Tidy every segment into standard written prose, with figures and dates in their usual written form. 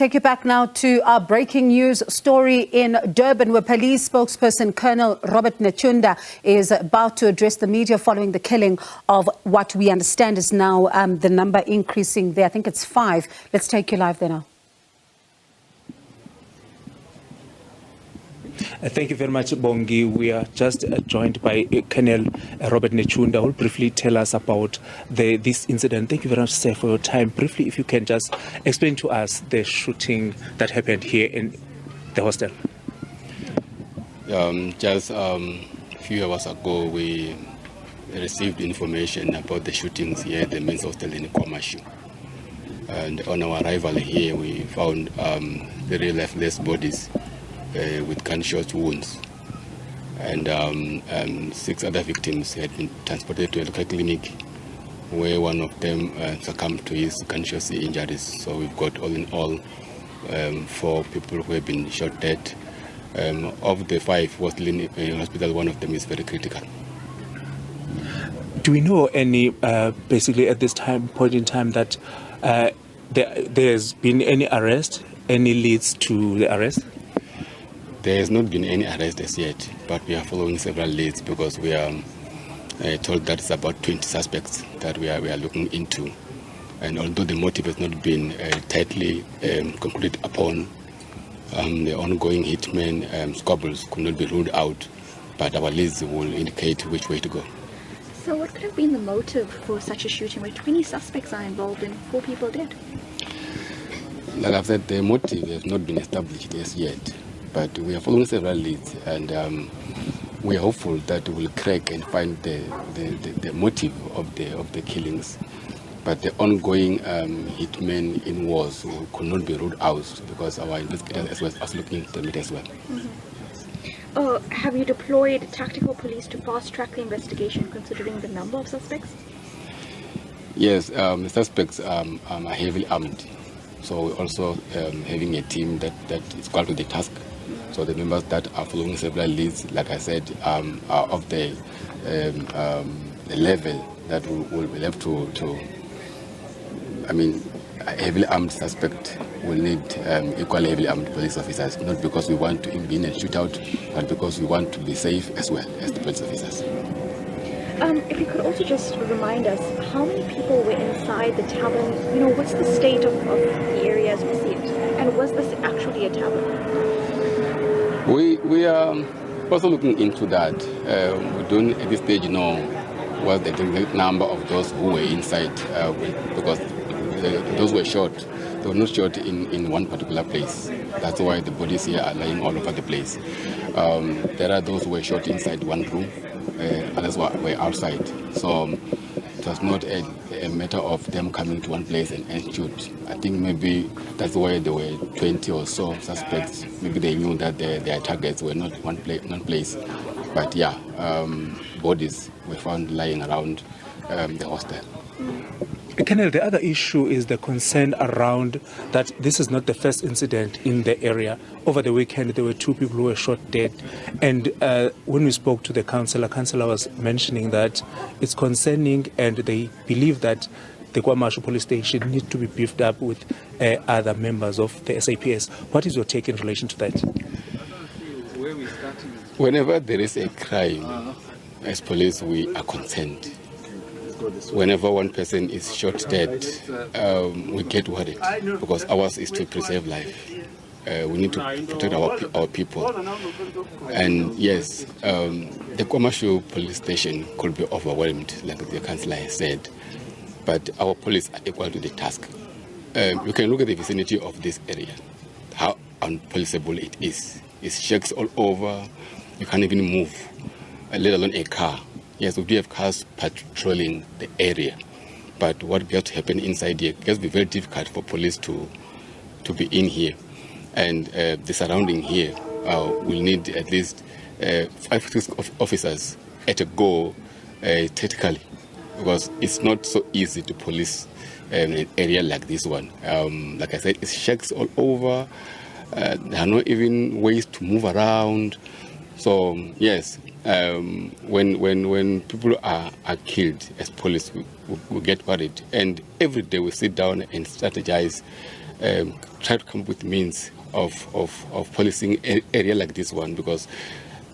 Take you back now to our breaking news story in Durban, where police spokesperson Col Robert Netshunda is about to address the media following the killing of what we understand is now the number increasing there. I think it's 5. Let's take you live there now. Thank you very much, Bongi. We are just joined by Col Robert Netshunda, who will briefly tell us about this incident. Thank you very much, sir, for your time. Briefly, if you can just explain to us the shooting that happened here in the hostel. Just a few hours ago, we received information about the shootings here at the men's hostel in KwaMashu. And on our arrival here, we found 3 lifeless bodies with gunshot wounds, and 6 other victims had been transported to a local clinic where one of them succumbed to his gunshot injuries. So we've got all in all 4 people who have been shot dead. Of the 5 who are still in hospital, one of them is very critical. Do we know any, basically at this point in time, that there's been any arrest, any leads to the arrest? There has not been any arrest as yet, but we are following several leads because we are told that it's about 20 suspects that we are looking into. And although the motive has not been tightly concluded upon, the ongoing hitmen squabbles could not be ruled out, but our leads will indicate which way to go. So what could have been the motive for such a shooting where 20 suspects are involved and 4 people dead? Like I've said, the motive has not been established as yet. But we are following several leads, and we are hopeful that we will crack and find the motive of the killings. But the ongoing hitmen in wars could not be ruled out because our investigators as well as looking into it as well. Mm-hmm. Have you deployed tactical police to fast-track the investigation, considering the number of suspects? Yes, the suspects are heavily armed. So we're also having a team that is called to the task. So the members that are following several leads, like I said, are of the level that we will have to I mean, a heavily armed suspect will need equally heavily armed police officers, not because we want to intervene and shoot out, but because we want to be safe as well as the police officers. If you could also just remind us, how many people were inside the tavern? You know, what's the state of the area as we see it? And was this actually a tavern? We are also looking into that. We don't at this stage know what the number of those who were inside, because those were shot. They were not shot in one particular place. That's why the bodies here are lying all over the place. There are those who were shot inside one room, others were outside. So it was not a matter of them coming to one place and shoot. I think maybe that's why there were 20 or so suspects. Maybe they knew that their targets were not one place. But yeah, bodies were found lying around the hostel. Colonel, the other issue is the concern around that this is not the first incident in the area. Over the weekend, there were 2 people who were shot dead. And when we spoke to the councillor was mentioning that it's concerning, and they believe that the KwaMashu police station needs to be beefed up with other members of the SAPS. What is your take in relation to that? Whenever there is a crime, as police, we are concerned. Whenever one person is shot dead, we get worried because ours is to preserve life. We need to protect our people. And yes, the KwaMashu police station could be overwhelmed, like the councillor has said, but our police are equal to the task. You can look at the vicinity of this area, how unpoliceable it is. It's shakes all over, you can't even move, let alone a car. Yes, we do have cars patrolling the area, but what gets to happen inside here gets to be very difficult for police to be in here. And the surrounding here will need at least 5-6 officers at a go tactically, because it's not so easy to police an area like this one. Like I said, it shakes all over. There are not even ways to move around. So yes, when people are killed as police, we get worried. And every day we sit down and strategize try to come up with means of policing an area like this one, because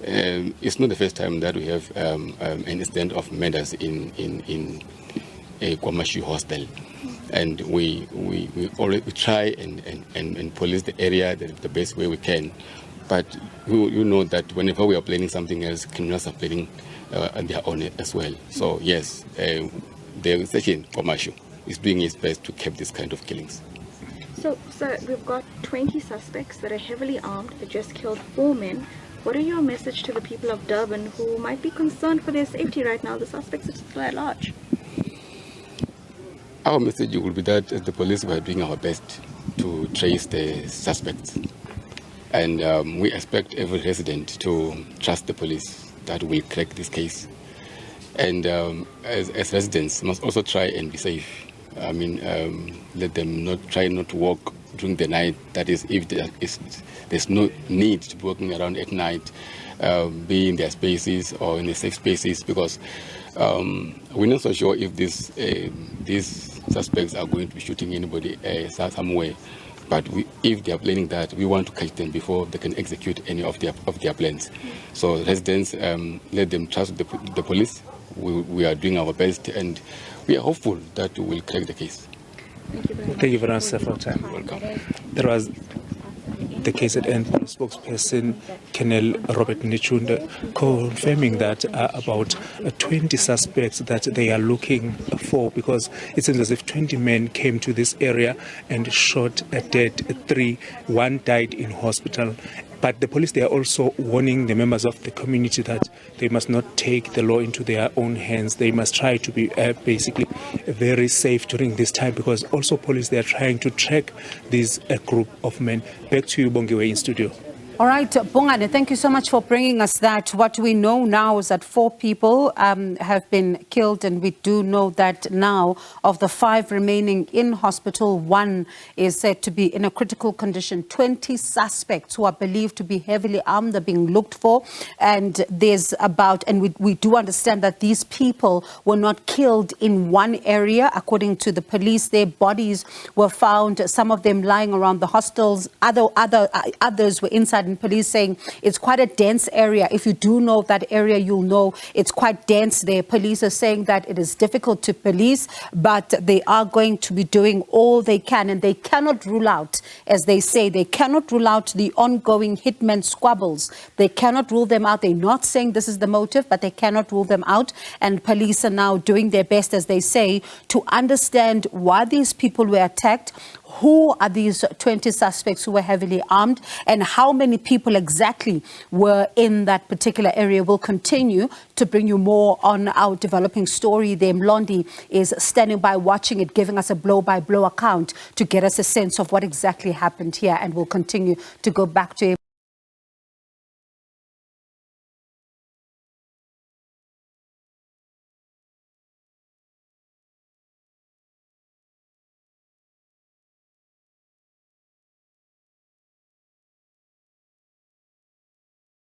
it's not the first time that we have an incident of murders in a KwaMashu hostel, and we try and police the area the best way we can. But you know that whenever we are planning something else, criminals are planning on their own as well. So yes, the section KwaMashu is doing its best to keep this kind of killings. So, sir, we've got 20 suspects that are heavily armed that just killed 4 men. What are your message to the people of Durban who might be concerned for their safety right now? The suspects are still at large. Our message will be that as the police, we are doing our best to trace the suspects. And we expect every resident to trust the police that will crack this case. And as residents, must also try and be safe. I mean, let them try not to walk during the night. That is, if there's no need to be walking around at night, be in their spaces or in the safe spaces, because we're not so sure if these suspects are going to be shooting anybody somewhere. But if they are planning that, we want to catch them before they can execute any of their plans. So residents, let them trust the police. We are doing our best, and we are hopeful that we will crack the case. Thank you very much, sir, for your time. Welcome. There was the case at end, spokesperson Col Robert Netshunda confirming that about 20 suspects that they are looking for, because it seems as if 20 men came to this area and shot dead 3. 1 died in hospital. But the police, they are also warning the members of the community that they must not take the law into their own hands. They must try to be basically very safe during this time, because also police, they are trying to track this group of men. Back to you, Bongiwe, in studio. All right, Bongane, thank you so much for bringing us that. What we know now is that 4 people have been killed, and we do know that now of the 5 remaining in hospital, 1 is said to be in a critical condition. 20 suspects who are believed to be heavily armed are being looked for, and we do understand that these people were not killed in one area. According to the police, their bodies were found, some of them lying around the hostels, others were inside. And police saying it's quite a dense area. If you do know that area, you'll know it's quite dense there. Police are saying that it is difficult to police, but they are going to be doing all they can, and they cannot rule out, as they say, they cannot rule out the ongoing hitmen squabbles. They cannot rule them out. They're not saying this is the motive, but they cannot rule them out. And police are now doing their best, as they say, to understand why these people were attacked, who are these 20 suspects who were heavily armed, and how many people exactly were in that particular area. We'll continue to bring you more on our developing story there. Mlondi is standing by watching it, giving us a blow-by-blow account to get us a sense of what exactly happened here, and we'll continue to go back to